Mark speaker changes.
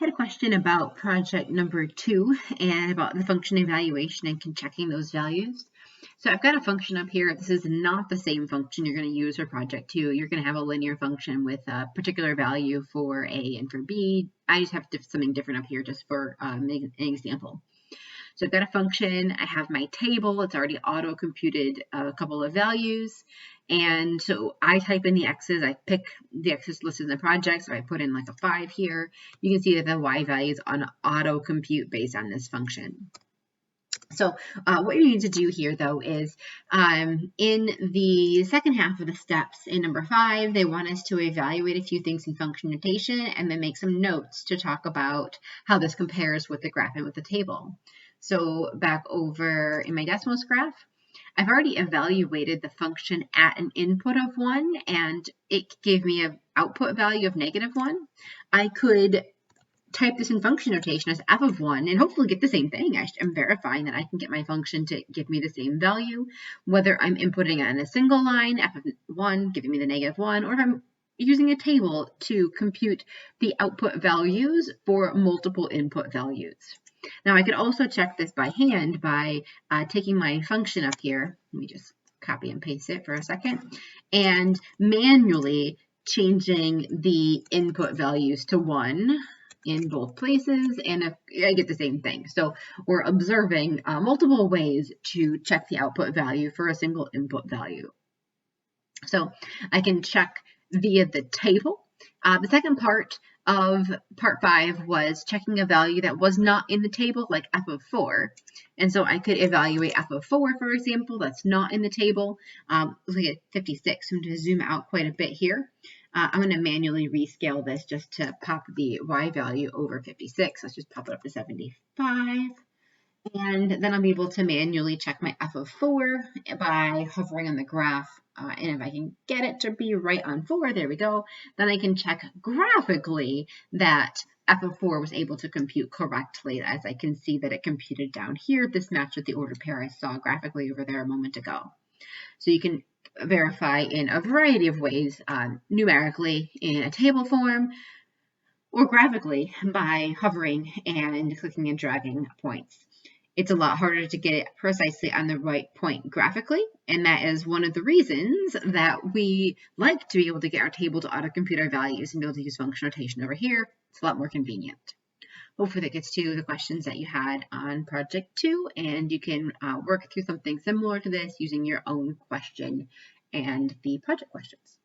Speaker 1: Had a question about project number 2 and about the function evaluation and checking those values. So I've got a function up here. This is not the same function you're going to use for project 2. You're going to have a linear function with a particular value for A and for B. I just have something different up here just for an example. So I've got a function, I have my table, it's already auto-computed a couple of values, and so I type in the x's, I pick the x's listed in the project, so I put in like a 5 here. You can see that the y value is on auto-compute based on this function. So what you need to do here, though, is in the second half of the steps in number 5, they want us to evaluate a few things in function notation and then make some notes to talk about how this compares with the graph and with the table. So back over in my Desmos graph, I've already evaluated the function at an input of 1, and it gave me an output value of -1. I could type this in function notation as f of 1 and hopefully get the same thing. I'm verifying that I can get my function to give me the same value, whether I'm inputting it in a single line, f of 1, giving me the -1, or if I'm using a table to compute the output values for multiple input values. Now I could also check this by hand by taking my function up here. Let me just copy and paste it for a second, and manually changing the input values to 1 in both places, and I get the same thing. So we're observing multiple ways to check the output value for a single input value. So I can check via the table. The second part of part 5 was checking a value that was not in the table, like f of 4. And so I could evaluate f of 4, for example, that's not in the table. Look at 56. I'm going to zoom out quite a bit here. I'm going to manually rescale this just to pop the y value over 56. Let's just pop it up to 75. And then I'll be able to manually check my f of 4 by hovering on the graph. And if I can get it to be right on 4, there we go, then I can check graphically that f of 4 was able to compute correctly, as I can see that it computed down here. This matched with the ordered pair I saw graphically over there a moment ago. So you can verify in a variety of ways, numerically in a table form, or graphically by hovering and clicking and dragging points. It's a lot harder to get it precisely on the right point graphically, and that is one of the reasons that we like to be able to get our table to auto-compute our values and be able to use function notation over here. It's a lot more convenient. Hopefully that gets to the questions that you had on project 2, and you can work through something similar to this using your own question and the project questions.